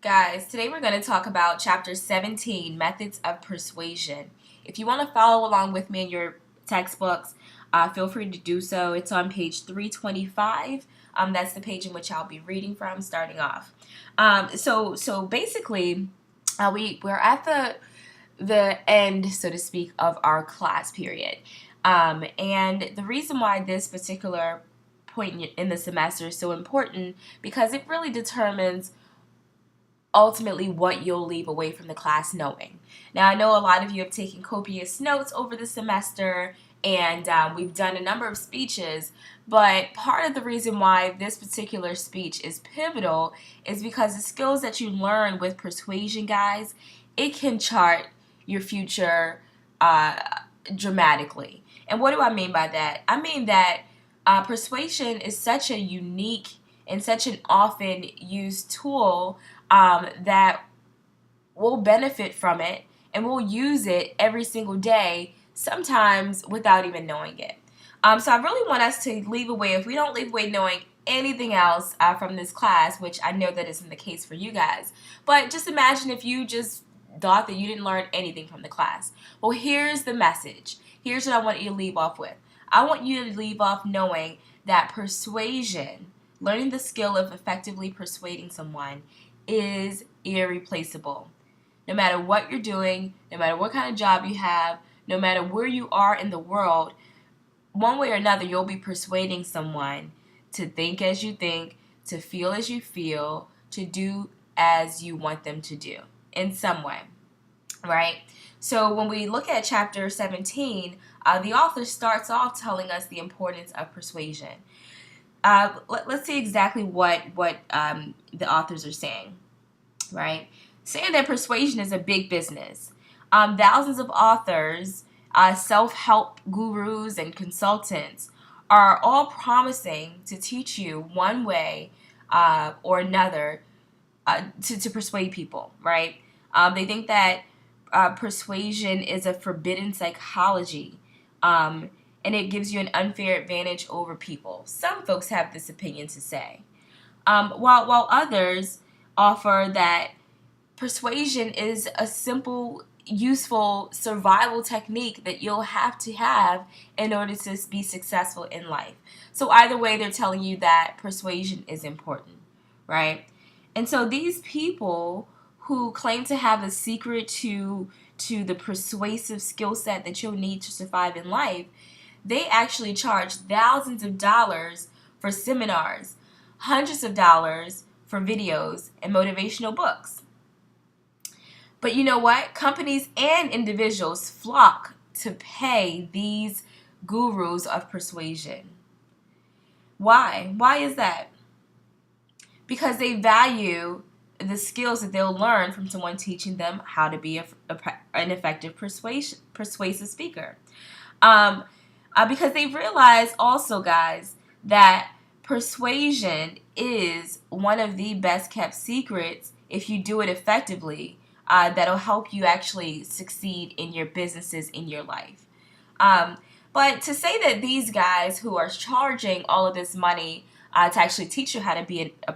Guys, today we're going to talk about Chapter 17, Methods of Persuasion. If you want to follow along with me in your textbooks, feel free to do so. It's on page 325. That's the page in which I'll be reading from starting off. So basically, we're at the end, so to speak, of our class period. And the reason why this particular point in the semester is so important because it really determines ultimately what you'll leave away from the class knowing. Now, I know a lot of you have taken copious notes over the semester, and we've done a number of speeches, but part of the reason why this particular speech is pivotal is because the skills that you learn with persuasion, guys, it can chart your future dramatically. And what do I mean by that? I mean that persuasion is such a unique and such an often used tool that we'll benefit from it and we'll use it every single day, sometimes without even knowing it. So I really want us to leave away, if we don't leave away knowing anything else from this class, which I know that isn't the case for you guys, but just imagine if you just thought that you didn't learn anything from the class. Well, here's the message. Here's what I want you to leave off with. I want you to leave off knowing that persuasion, learning the skill of effectively persuading someone, is irreplaceable. No matter what you're doing, no matter what kind of job you have, no matter where you are in the world, one way or another, you'll be persuading someone to think as you think, to feel as you feel, to do as you want them to do in some way, right? So when we look at chapter 17, the author starts off telling us the importance of persuasion. Let's see exactly what the authors are saying, right? Saying that persuasion is a big business. Thousands of authors, self-help gurus, and consultants are all promising to teach you one way or another to persuade people, right? They think that persuasion is a forbidden psychology. And it gives you an unfair advantage over people. Some folks have this opinion to say. While others offer that persuasion is a simple, useful survival technique that you'll have to have in order to be successful in life. So either way, they're telling you that persuasion is important, right? And so these people who claim to have a secret to the persuasive skill set that you'll need to survive in life, they actually charge thousands of dollars for seminars, hundreds of dollars for videos and motivational books. But you know what? Companies and individuals flock to pay these gurus of persuasion. Why? Why is that? Because they value the skills that they'll learn from someone teaching them how to be an effective persuasive speaker. Because they realize also, guys, that persuasion is one of the best kept secrets if you do it effectively, that'll help you actually succeed in your businesses, in your life. But to say that these guys who are charging all of this money to actually teach you how to be a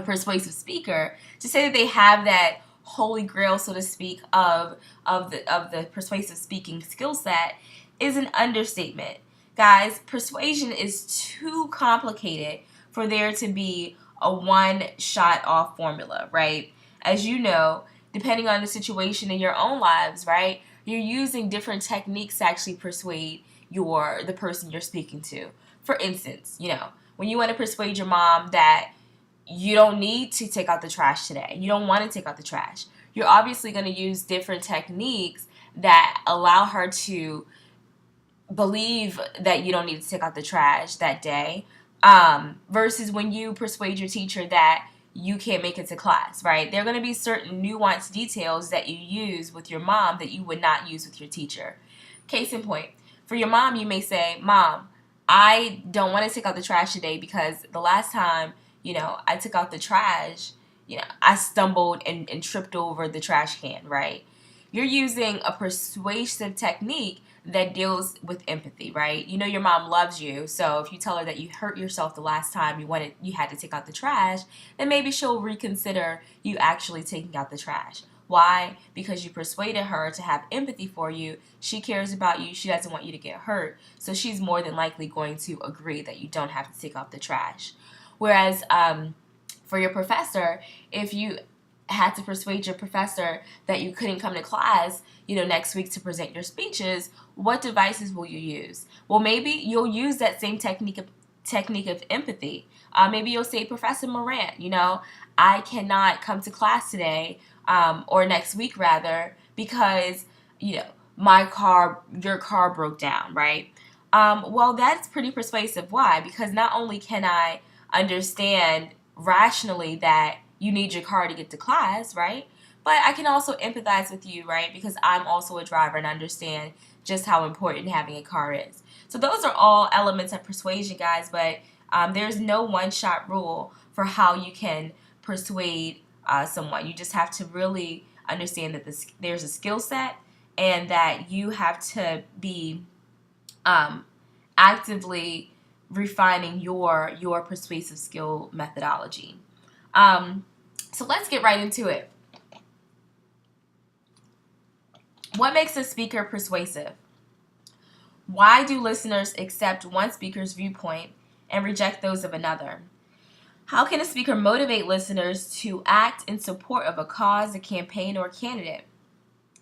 persuasive speaker, to say that they have that holy grail, so to speak, of the persuasive speaking skill set is an understatement. Guys, persuasion is too complicated for there to be a one-shot off formula, right? As you know, depending on the situation in your own lives, right, you're using different techniques to actually persuade the person you're speaking to. For instance, when you want to persuade your mom that you don't need to take out the trash today, you don't want to take out the trash, you're obviously going to use different techniques that allow her to believe that you don't need to take out the trash that day, versus when you persuade your teacher that you can't make it to class, right? There are going to be certain nuanced details that you use with your mom that you would not use with your teacher. Case in point, for your mom, you may say, Mom, I don't want to take out the trash today because the last time, I took out the trash, I stumbled and tripped over the trash can, right? you're using a persuasive technique that deals with empathy, right? You know your mom loves you, so if you tell her that you hurt yourself the last time you had to take out the trash, then maybe she'll reconsider you actually taking out the trash. Why? Because you persuaded her to have empathy for you. She cares about you. She doesn't want you to get hurt. So she's more than likely going to agree that you don't have to take out the trash. Whereas for your professor, if you had to persuade your professor that you couldn't come to class, next week to present your speeches, what devices will you use? Well, maybe you'll use that same technique of empathy. Maybe you'll say, Professor Morant, I cannot come to class today, or next week rather, because your car broke down, right? Well, that's pretty persuasive. Why? Because not only can I understand rationally that you need your car to get to class, right? But I can also empathize with you, right? Because I'm also a driver and understand just how important having a car is. So those are all elements of persuasion, guys, but there's no one-shot rule for how you can persuade someone. You just have to really understand that there's a skill set and that you have to be actively refining your persuasive skill methodology. So let's get right into it. What makes a speaker persuasive? Why do listeners accept one speaker's viewpoint and reject those of another? How can a speaker motivate listeners to act in support of a cause, a campaign, or a candidate?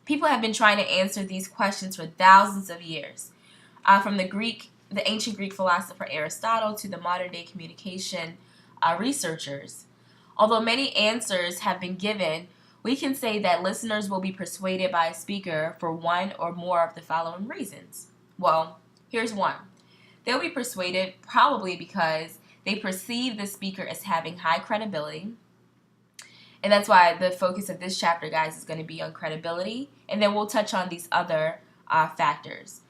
People have been trying to answer these questions for thousands of years, from the ancient Greek philosopher Aristotle to the modern-day communication researchers. Although many answers have been given, we can say that listeners will be persuaded by a speaker for one or more of the following reasons. Well, here's one. They'll be persuaded probably because they perceive the speaker as having high credibility. And that's why the focus of this chapter, guys, is going to be on credibility. And then we'll touch on these other factors.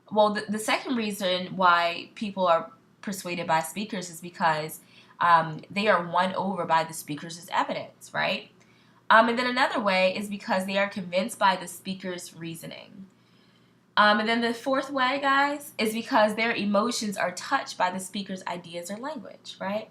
Well, the second reason why people are persuaded by speakers is because they are won over by the speaker's evidence, right? And then another way is because they are convinced by the speaker's reasoning. And then the fourth way, guys, is because their emotions are touched by the speaker's ideas or language, right?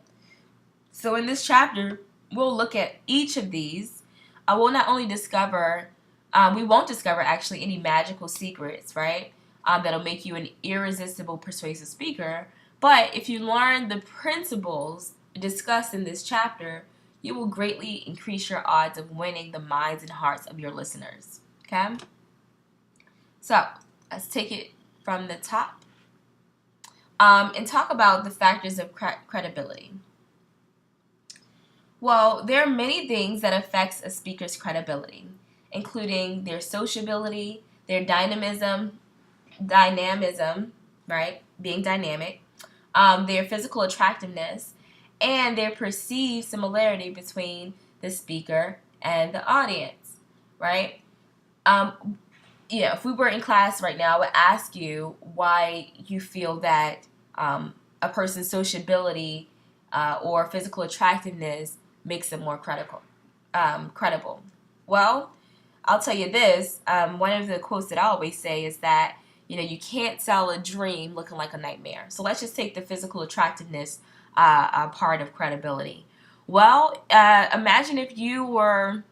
So in this chapter, we'll look at each of these. We'll not only we won't discover actually any magical secrets, right? That'll make you an irresistible persuasive speaker. But if you learn the principles discussed in this chapter, you will greatly increase your odds of winning the minds and hearts of your listeners. Okay? So, let's take it from the top and talk about the factors of credibility. Well, there are many things that affects a speaker's credibility, including their sociability, their dynamism, right? Being dynamic, their physical attractiveness, and their perceived similarity between the speaker and the audience, right? If we were in class right now, I would ask you why you feel that a person's sociability or physical attractiveness makes them more credible. Well, I'll tell you this. One of the quotes that I always say is that, you can't sell a dream looking like a nightmare. So let's just take the physical attractiveness part of credibility. Well, imagine if you were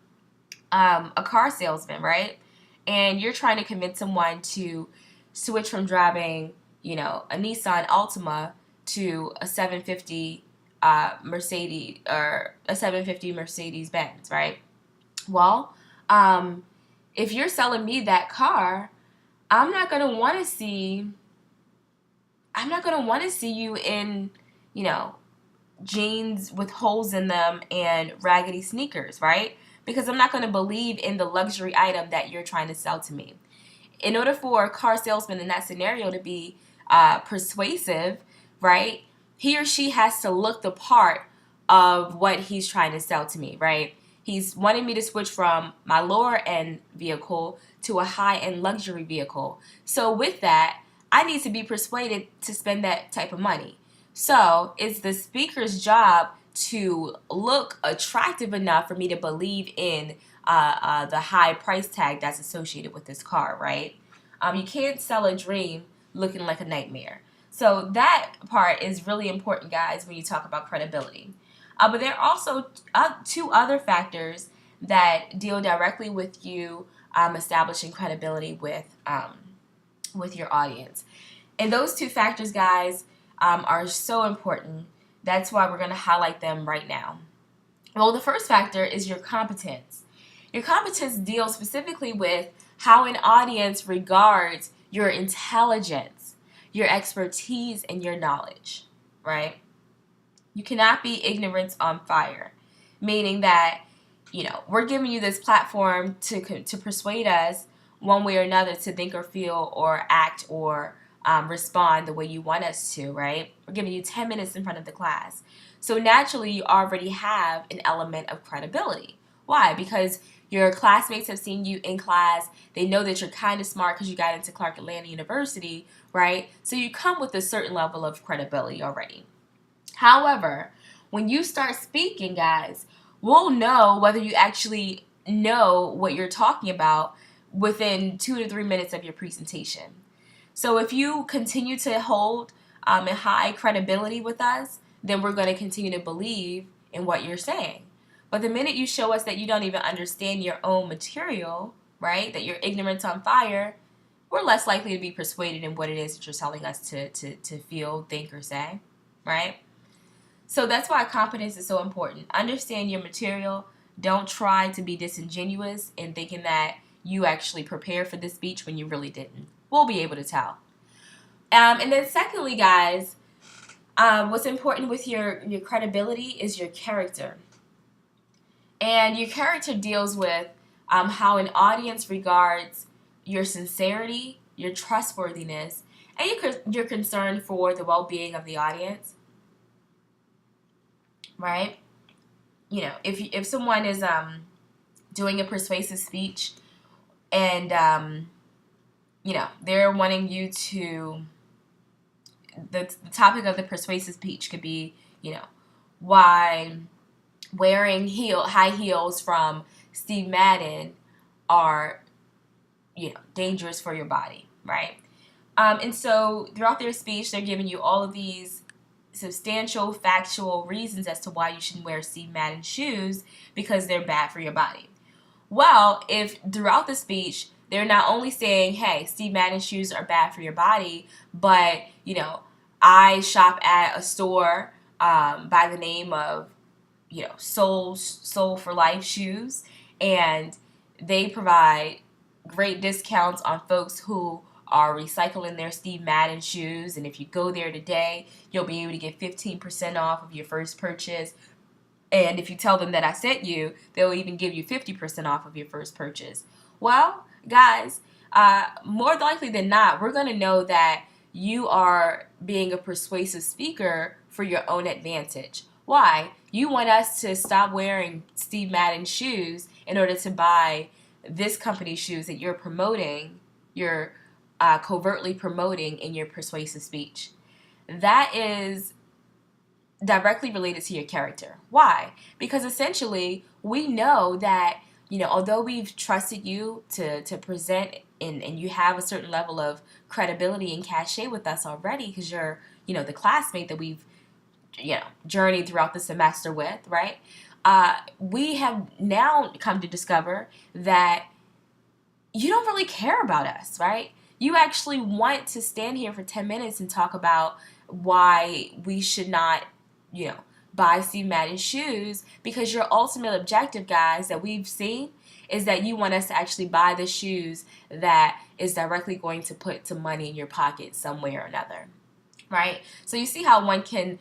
a car salesman, right? And you're trying to convince someone to switch from driving, a Nissan Altima to a 750 Mercedes or a 750 Mercedes Benz, right? Well, if you're selling me that car, I'm not gonna want to see you in, jeans with holes in them and raggedy sneakers, right? Because I'm not going to believe in the luxury item that you're trying to sell to me. In order for a car salesman in that scenario to be persuasive, right, he or she has to look the part of what he's trying to sell to me, right? He's wanting me to switch from my lower end vehicle to a high end luxury vehicle. So with that, I need to be persuaded to spend that type of money. So it's the speaker's job to look attractive enough for me to believe in the high price tag that's associated with this car, right? You can't sell a dream looking like a nightmare. So that part is really important, guys, when you talk about credibility. But there are also two other factors that deal directly with you establishing credibility with your audience. And those two factors, guys, are so important. That's why we're going to highlight them right now. Well, the first factor is your competence. Your competence deals specifically with how an audience regards your intelligence, your expertise, and your knowledge, right? You cannot be ignorance on fire, meaning that, we're giving you this platform to persuade us one way or another to think or feel or act or respond the way you want us to, right? We're giving you 10 minutes in front of the class. So naturally, you already have an element of credibility. Why? Because your classmates have seen you in class. They know that you're kind of smart because you got into Clark Atlanta University, right? So you come with a certain level of credibility already. However, when you start speaking, guys, we'll know whether you actually know what you're talking about within 2 to 3 minutes of your presentation. So if you continue to hold a high credibility with us, then we're going to continue to believe in what you're saying. But the minute you show us that you don't even understand your own material, right, that you're ignorant on fire, we're less likely to be persuaded in what it is that you're telling us to feel, think, or say, right? So that's why competence is so important. Understand your material. Don't try to be disingenuous in thinking that you actually prepared for this speech when you really didn't. We'll be able to tell. And then secondly, guys, what's important with your credibility is your character. And your character deals with how an audience regards your sincerity, your trustworthiness, and your concern for the well-being of the audience, right? If someone is doing a persuasive speech and they're wanting you to, the topic of the persuasive speech could be, why wearing high heels from Steve Madden are, dangerous for your body, right? And so throughout their speech, they're giving you all of these substantial, factual reasons as to why you shouldn't wear Steve Madden shoes because they're bad for your body. Well, if throughout the speech, they're not only saying, hey, Steve Madden shoes are bad for your body, but, I shop at a store by the name of, Soul for Life shoes, and they provide great discounts on folks who are recycling their Steve Madden shoes, and if you go there today, you'll be able to get 15% off of your first purchase. And if you tell them that I sent you, they'll even give you 50% off of your first purchase. Well, guys, more likely than not, we're going to know that you are being a persuasive speaker for your own advantage. Why? You want us to stop wearing Steve Madden shoes in order to buy this company's shoes that you're promoting, you're covertly promoting in your persuasive speech. That is directly related to your character. Why? Because essentially, we know that, although we've trusted you to present and you have a certain level of credibility and cachet with us already because you're, the classmate that we've, journeyed throughout the semester with, right? We have now come to discover that you don't really care about us, right? You actually want to stand here for 10 minutes and talk about why we should not, buy Steve Madden shoes, because your ultimate objective, guys, that we've seen is that you want us to actually buy the shoes that is directly going to put some money in your pocket some way or another, right? So you see how one can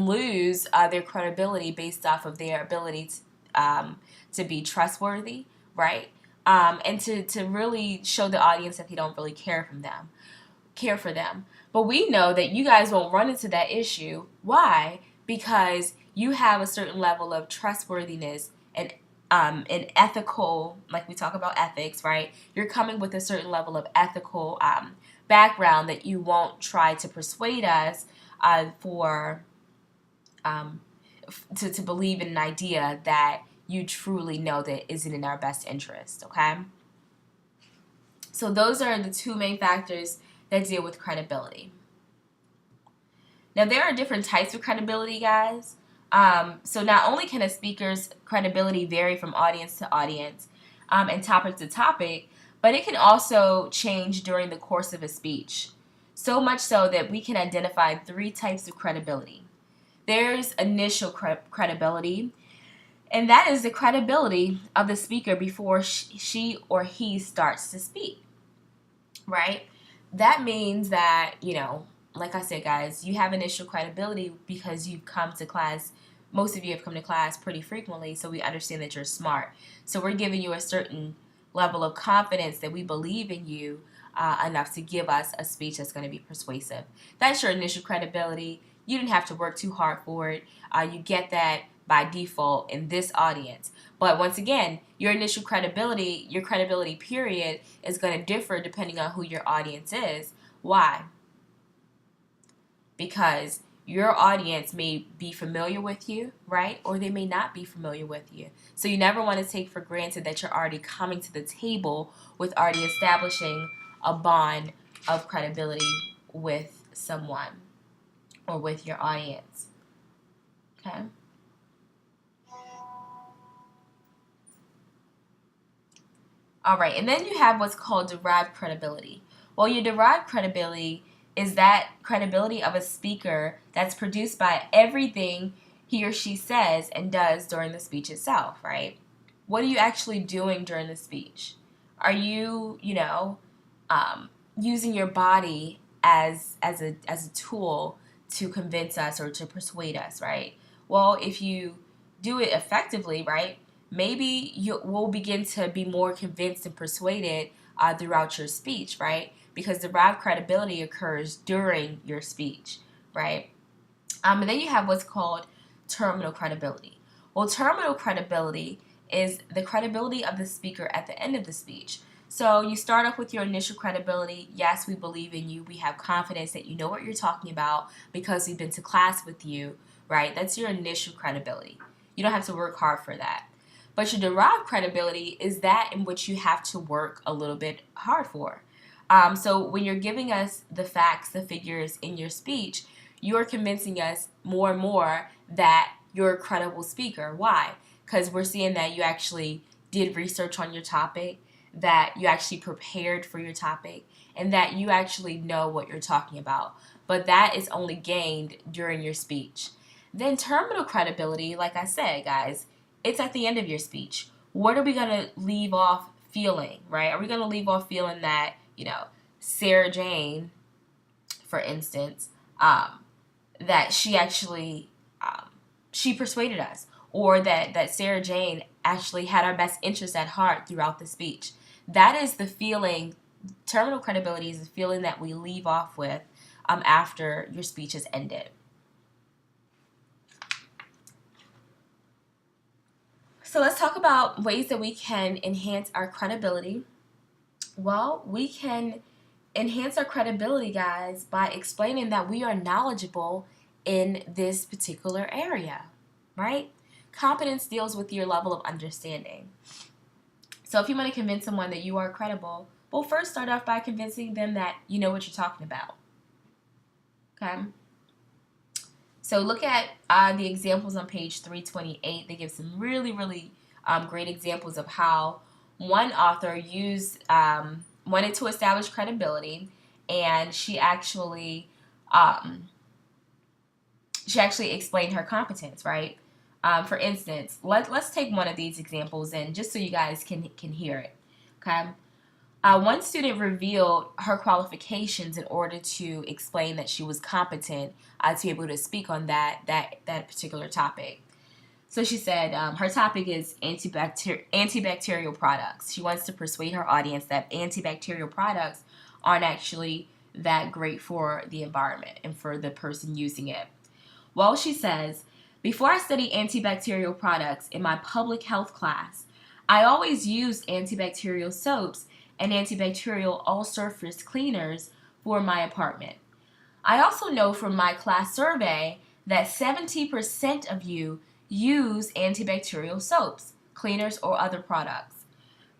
lose their credibility based off of their ability to be trustworthy, right? And to really show the audience that they don't really care for them. But we know that you guys won't run into that issue. Why? Because you have a certain level of trustworthiness and an ethical, like we talk about ethics, right? You're coming with a certain level of ethical background that you won't try to persuade us to believe in an idea that you truly know that isn't in our best interest, okay? So those are the two main factors that deal with credibility. Now, there are different types of credibility, guys. So not only can a speaker's credibility vary from audience to audience and topic to topic, but it can also change during the course of a speech. So much so that we can identify three types of credibility. There's initial credibility, and that is the credibility of the speaker before she or he starts to speak, right? That means that, like I said, guys, you have initial credibility because you've come to class. Most of you have come to class pretty frequently, so we understand that you're smart. So we're giving you a certain level of confidence that we believe in you enough to give us a speech that's going to be persuasive. That's your initial credibility. You didn't have to work too hard for it. You get that by default in this audience. But once again, your initial credibility, your credibility period, is going to differ depending on who your audience is. Why? Because your audience may be familiar with you, right? Or they may not be familiar with you. So you never want to take for granted that you're already coming to the table with already establishing a bond of credibility with someone or with your audience. Okay? All right, and then you have what's called derived credibility. Well, your derived credibility is that credibility of a speaker that's produced by everything he or she says and does during the speech itself, right? What are you actually doing during the speech? Are you, using your body as a tool to convince us or to persuade us, right? Well, if you do it effectively, right, maybe you will begin to be more convinced and persuaded throughout your speech, right? Because derived credibility occurs during your speech, right? And then you have what's called terminal credibility. Well, terminal credibility is the credibility of the speaker at the end of the speech. So you start off with your initial credibility. Yes, we believe in you. We have confidence that you know what you're talking about because we've been to class with you, right? That's your initial credibility. You don't have to work hard for that. But your derived credibility is that in which you have to work a little bit hard for. So when you're giving us the facts, the figures in your speech, you're convincing us more and more that you're a credible speaker. Why? Because we're seeing that you actually did research on your topic, that you actually prepared for your topic, and that you actually know what you're talking about. But that is only gained during your speech. Then terminal credibility, like I said, guys, it's at the end of your speech. What are we going to leave off feeling, right? Are we going to leave off feeling that, Sarah Jane, for instance, that she actually, she persuaded us, or that Sarah Jane actually had our best interest at heart throughout the speech. That is the feeling. Terminal credibility is the feeling that we leave off with after your speech has ended. So let's talk about ways that we can enhance our credibility. Well, we can enhance our credibility, guys, by explaining that we are knowledgeable in this particular area, right? Competence deals with your level of understanding. So if you want to convince someone that you are credible, well, first start off by convincing them that you know what you're talking about. Okay? So look at the examples on page 328. They give some really, really great examples of how one author wanted to establish credibility, and she actually explained her competence, right? For instance, let's take one of these examples in just so you guys can hear it. Okay. One student revealed her qualifications in order to explain that she was competent to be able to speak on that particular topic. So she said her topic is antibacterial products. She wants to persuade her audience that antibacterial products aren't actually that great for the environment and for the person using it. Well, she says, before I studied antibacterial products in my public health class, I always used antibacterial soaps and antibacterial all-surface cleaners for my apartment. I also know from my class survey that 70% of you use antibacterial soaps. cleaners, or other products.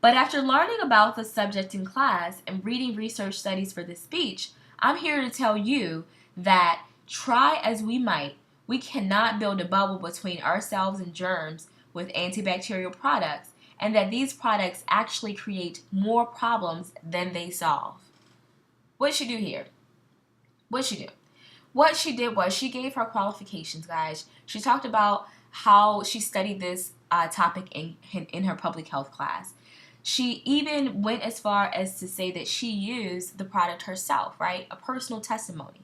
But after learning about the subject in class and reading research studies for this speech, I'm here to tell you that try as we might, we cannot build a bubble between ourselves and germs with antibacterial products, and that these products actually create more problems than they solve. What she do here? What she do? What she did was she gave her qualifications, guys. She talked about how she studied this topic in her public health class. She even went as far as to say that she used the product herself, right? A personal testimony.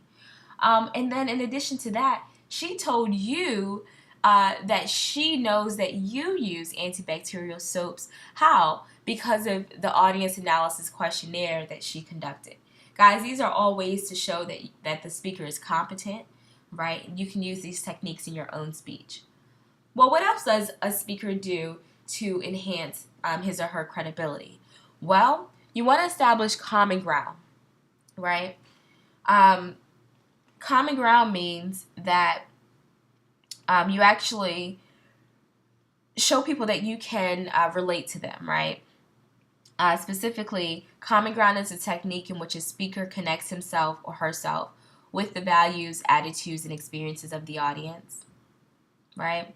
And then in addition to that, she told you that she knows that you use antibacterial soaps. How? Because of the audience analysis questionnaire that she conducted. Guys, these are all ways to show that the speaker is competent, right? You can use these techniques in your own speech. Well, what else does a speaker do to enhance his or her credibility? Well, you want to establish common ground, right? Common ground means that you actually show people that you can relate to them, right? Specifically, common ground is a technique in which a speaker connects himself or herself with the values, attitudes, and experiences of the audience, right?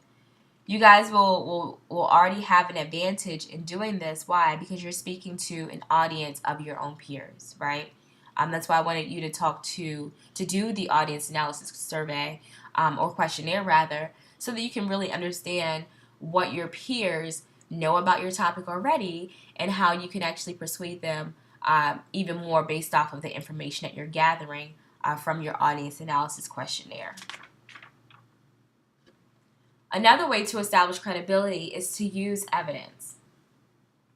You guys will already have an advantage in doing this. Why? Because you're speaking to an audience of your own peers, right? That's why I wanted you to do the audience analysis survey or questionnaire rather, so that you can really understand what your peers know about your topic already and how you can actually persuade them even more based off of the information that you're gathering from your audience analysis questionnaire. Another way to establish credibility is to use evidence.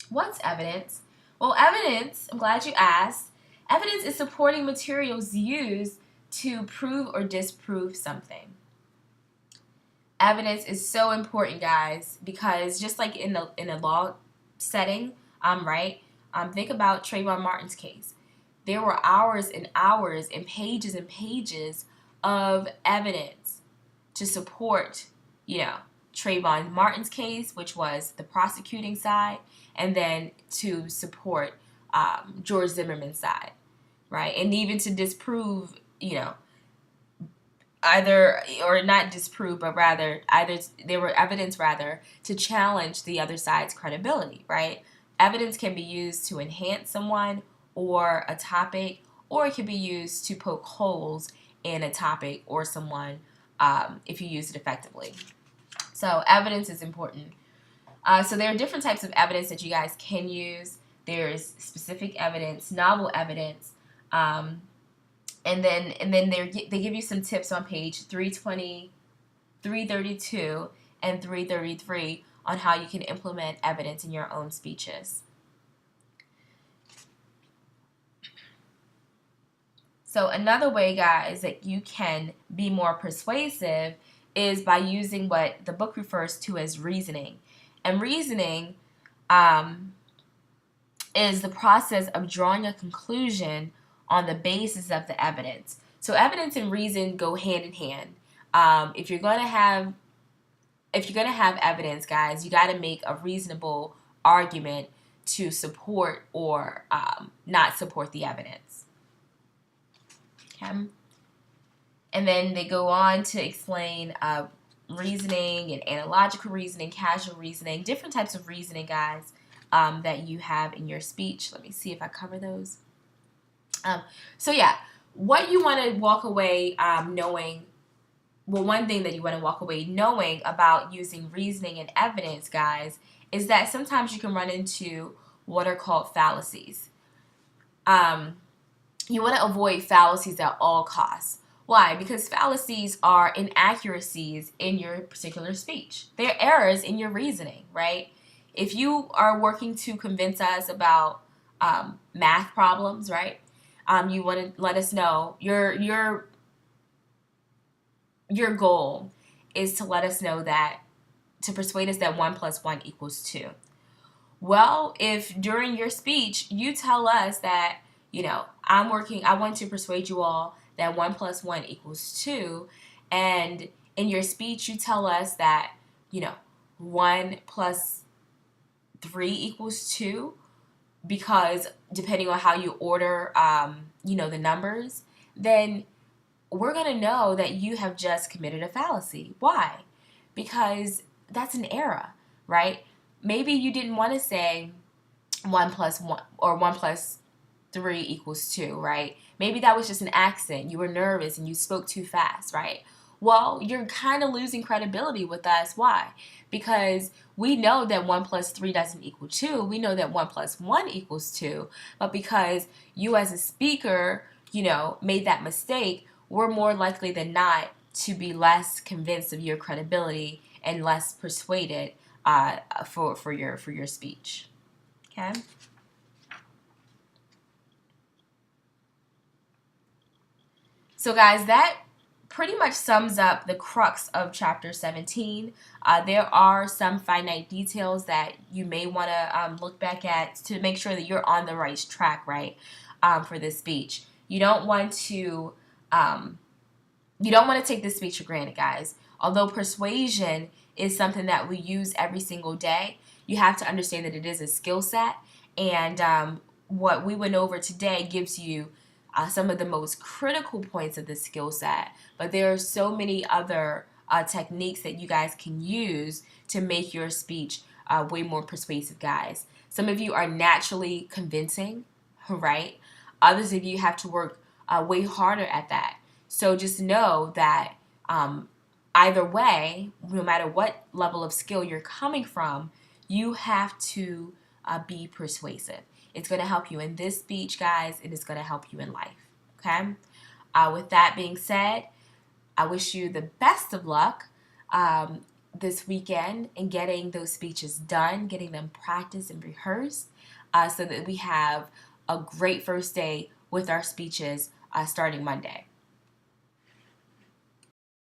What's evidence? Well, evidence, I'm glad you asked. Evidence is supporting materials used to prove or disprove something. Evidence is so important, guys, because just like in a law setting, right? Think about Trayvon Martin's case. There were hours and hours and pages of evidence to support, Trayvon Martin's case, which was the prosecuting side, and then to support George Zimmerman's side, right? And even to disprove, either, or not disprove, but rather, there were evidence rather to challenge the other side's credibility, right? Evidence can be used to enhance someone or a topic, or it can be used to poke holes in a topic or someone if you use it effectively. So evidence is important. So there are different types of evidence that you guys can use. There's specific evidence, novel evidence, and then they give you some tips on page 320, 332, and 333 on how you can implement evidence in your own speeches. So another way, guys, that you can be more persuasive is by using what the book refers to as reasoning. And reasoning is the process of drawing a conclusion on the basis of the evidence. So evidence and reason go hand in hand. If you're going to have evidence, guys, you got to make a reasonable argument to support or not support the evidence. Okay. And then they go on to explain reasoning and analogical reasoning, causal reasoning, different types of reasoning, guys, that you have in your speech. Let me see if I cover those. So yeah, what you want to walk away knowing, well, one thing that you want to walk away knowing about using reasoning and evidence, guys, is that sometimes you can run into what are called fallacies. You want to avoid fallacies at all costs. Why? Because fallacies are inaccuracies in your particular speech. They're errors in your reasoning, right? If you are working to convince us about math problems, right? You want to let us know your goal is to let us know that, to persuade us that 1 + 1 = 2. Well, if during your speech you tell us that, I want to persuade you all that 1 + 1 = 2, and in your speech you tell us that, 1 + 3 equals 2, because depending on how you order, the numbers, then we're going to know that you have just committed a fallacy. Why? Because that's an error, right? Maybe you didn't want to say 1 plus 1 or 1 plus 3 equals 2, right? Maybe that was just an accent. You were nervous and you spoke too fast, right? Well, you're kind of losing credibility with us. Why? Because we know that 1 plus 3 doesn't equal 2. We know that 1 plus 1 equals 2. But because you as a speaker, made that mistake, we're more likely than not to be less convinced of your credibility and less persuaded for your speech. Okay? So guys, that pretty much sums up the crux of chapter 17. There are some finite details that you may want to look back at to make sure that you're on the right track, right, for this speech. You don't want to take this speech for granted, guys. Although persuasion is something that we use every single day, you have to understand that it is a skill set, and what we went over today gives you some of the most critical points of the skill set, but there are so many other techniques that you guys can use to make your speech way more persuasive, guys. Some of you are naturally convincing, right? Others of you have to work way harder at that. So just know that either way, no matter what level of skill you're coming from, you have to be persuasive. It's going to help you in this speech, guys. It is going to help you in life, okay? With that being said, I wish you the best of luck this weekend in getting those speeches done, getting them practiced and rehearsed, so that we have a great first day with our speeches starting Monday.